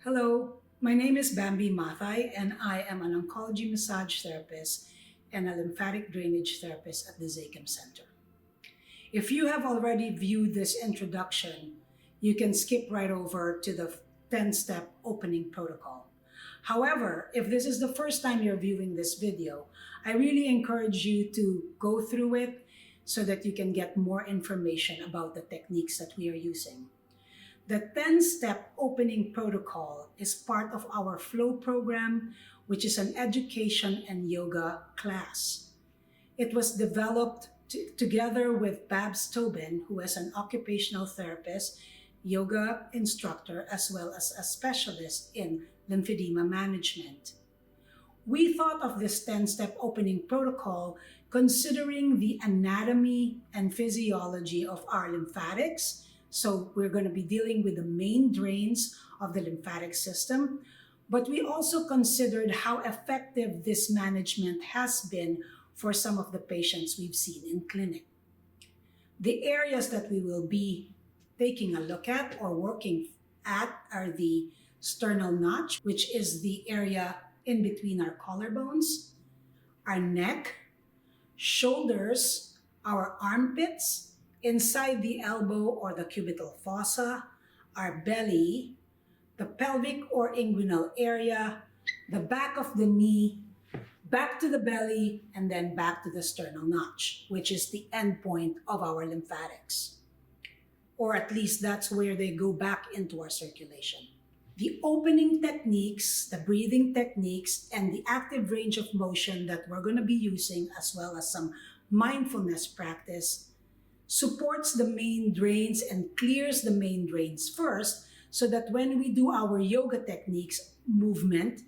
Hello, my name is Bambi Mathai, and I am an oncology massage therapist and a lymphatic drainage therapist at the Zakem Center. If you have already viewed this introduction, you can skip right over to the 10-step opening protocol. However, if this is the first time you're viewing this video, I really encourage you to go through it so that you can get more information about the techniques that we are using. The 10-step opening protocol is part of our flow program, which is an education and yoga class. It was developed together with Babs Tobin, who is an occupational therapist, yoga instructor, as well as a specialist in lymphedema management. We thought of this 10-step opening protocol considering the anatomy and physiology of our lymphatics. So we're going to be dealing with the main drains of the lymphatic system, but we also considered how effective this management has been for some of the patients we've seen in clinic. The areas that we will be taking a look at or working at are the sternal notch, which is the area in between our collarbones, our neck, shoulders, our armpits, inside the elbow or the cubital fossa, our belly, the pelvic or inguinal area, the back of the knee, back to the belly, and then back to the sternal notch, which is the end point of our lymphatics. Or at least that's where they go back into our circulation. The opening techniques, the breathing techniques, and the active range of motion that we're going to be using, as well as some mindfulness practice, supports the main drains and clears the main drains first, so that when we do our yoga techniques movement,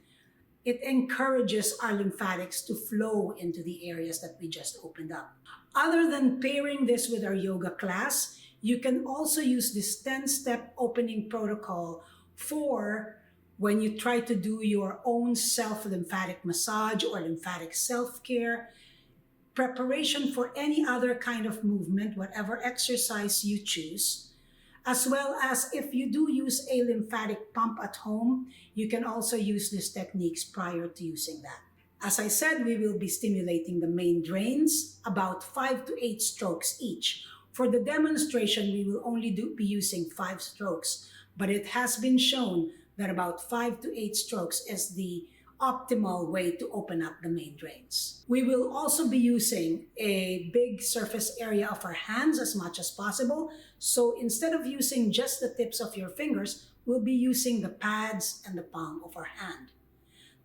it encourages our lymphatics to flow into the areas that we just opened up. Other than pairing this with our yoga class, you can also use this 10-step opening protocol for when you try to do your own self-lymphatic massage or lymphatic self-care, preparation for any other kind of movement, whatever exercise you choose, as well as if you do use a lymphatic pump at home, you can also use these techniques prior to using that. As I said, we will be stimulating the main drains, about 5 to 8 strokes each. For the demonstration, we will only be using 5 strokes, but it has been shown that about 5 to 8 strokes is the optimal way to open up the main drains. We will also be using a big surface area of our hands as much as possible. So instead of using just the tips of your fingers, we'll be using the pads and the palm of our hand.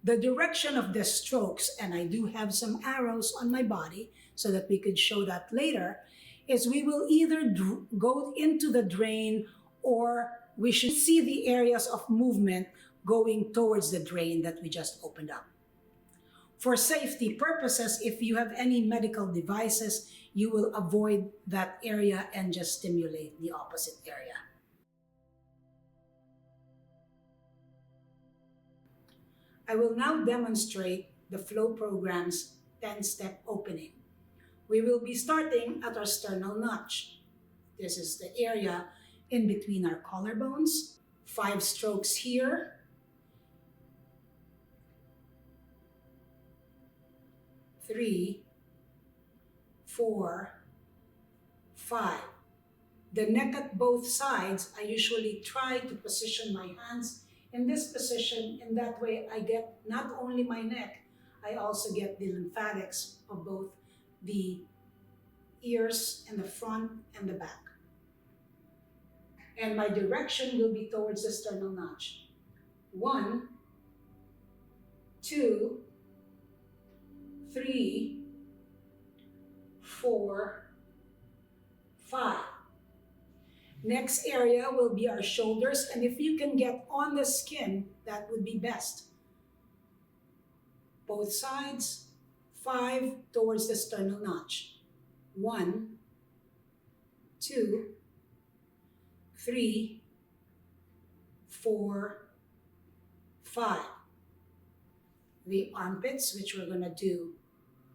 The direction of the strokes, and I do have some arrows on my body so that we could show that later, is we will either go into the drain or we should see the areas of movement going towards the drain that we just opened up. For safety purposes, if you have any medical devices, you will avoid that area and just stimulate the opposite area. I will now demonstrate the flow program's 10-step opening. We will be starting at our sternal notch. This is the area in between our collarbones. 5 strokes here. 3, 4, 5. The neck at both sides, I usually try to position my hands in this position. In that way, I get not only my neck, I also get the lymphatics of both the ears and the front and the back. And my direction will be towards the sternal notch. 1, 2, 3, 4, 5. Next area will be our shoulders, and if you can get on the skin, that would be best. Both sides, 5 towards the sternal notch. 1, 2, 3, 4, 5. The armpits, which we're going to do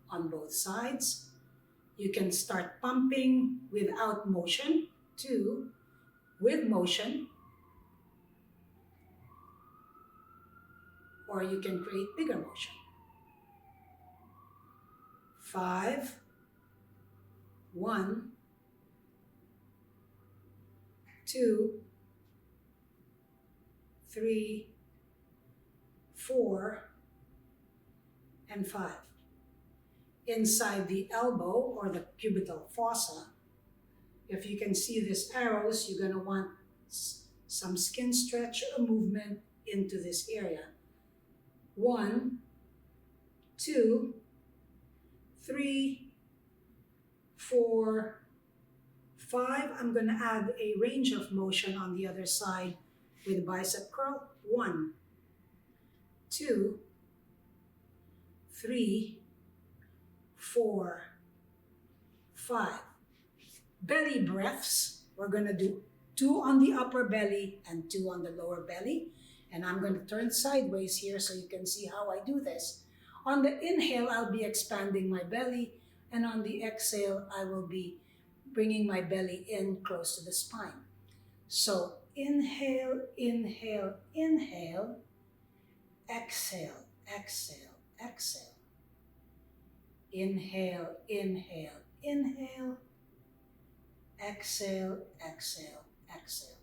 on both sides. You can start pumping without motion, 2, with motion, or you can create bigger motion. 5, 1, 2, 3, 4, and 5. Inside the elbow or the cubital fossa, if you can see these arrows, you're going to want some skin stretch or movement into this area. 1, 2, 3, 4, 5. I'm going to add a range of motion on the other side with bicep curl. 1, 2, 3, 4, 5. Belly breaths. We're going to do 2 on the upper belly and 2 on the lower belly. And I'm going to turn sideways here so you can see how I do this. On the inhale, I'll be expanding my belly. And on the exhale, I will be bringing my belly in close to the spine. So inhale, inhale, inhale. Exhale, exhale, exhale. Inhale, inhale, inhale. Exhale, exhale, exhale.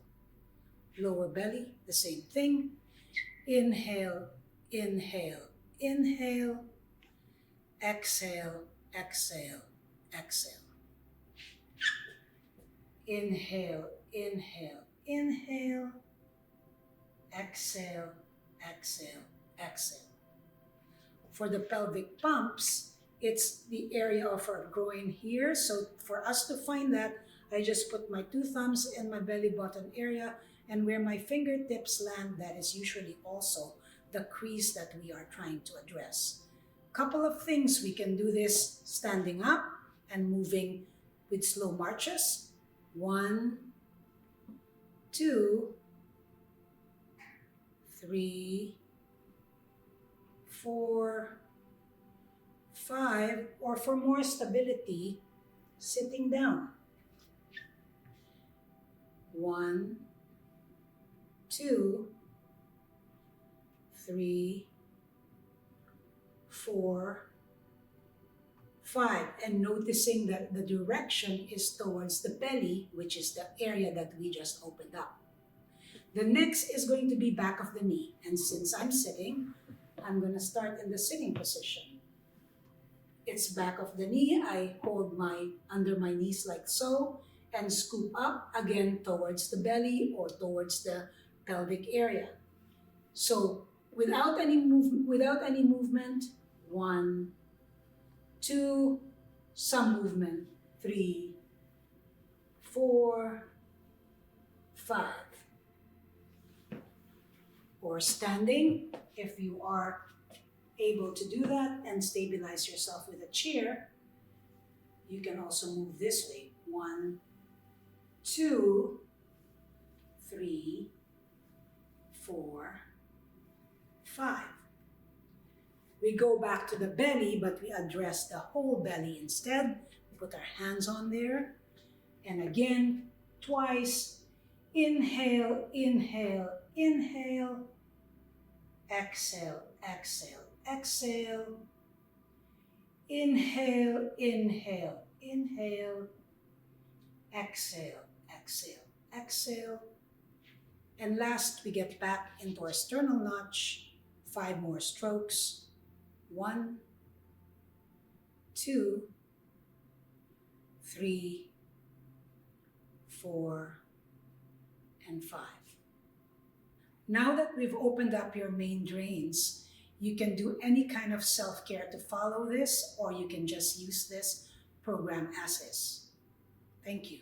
Lower belly, the same thing. Inhale, inhale, inhale. Exhale, exhale, exhale. Inhale, inhale, inhale. Exhale, exhale, exhale. For the pelvic pumps, it's the area of our groin here. So for us to find that, I just put my 2 thumbs in my belly button area, and where my fingertips land, that is usually also the crease that we are trying to address. Couple of things, we can do this standing up and moving with slow marches. 1, 2, 3, 4, 5, or for more stability, sitting down. 1, 2, 3, 4, 5, and noticing that the direction is towards the belly, which is the area that we just opened up. The next is going to be back of the knee, and since I'm sitting, I'm going to start in the sitting position. It's back of the knee. I hold under my knees like so, and scoop up again towards the belly or towards the pelvic area. So without any movement, 1, 2, some movement, 3, 4, 5. Or standing, if you are able to do that and stabilize yourself with a chair, you can also move this way. 1, 2, 3, 4, 5. We go back to the belly, but we address the whole belly instead. We put our hands on there. And again, twice. Inhale, inhale, inhale. Exhale, exhale, exhale. Inhale, inhale, inhale. Exhale, exhale, exhale. And last, we get back into our sternal notch. 5 more strokes. 1, 2, 3, 4, and 5. Now that we've opened up your main drains, you can do any kind of self-care to follow this, or you can just use this program as is. Thank you.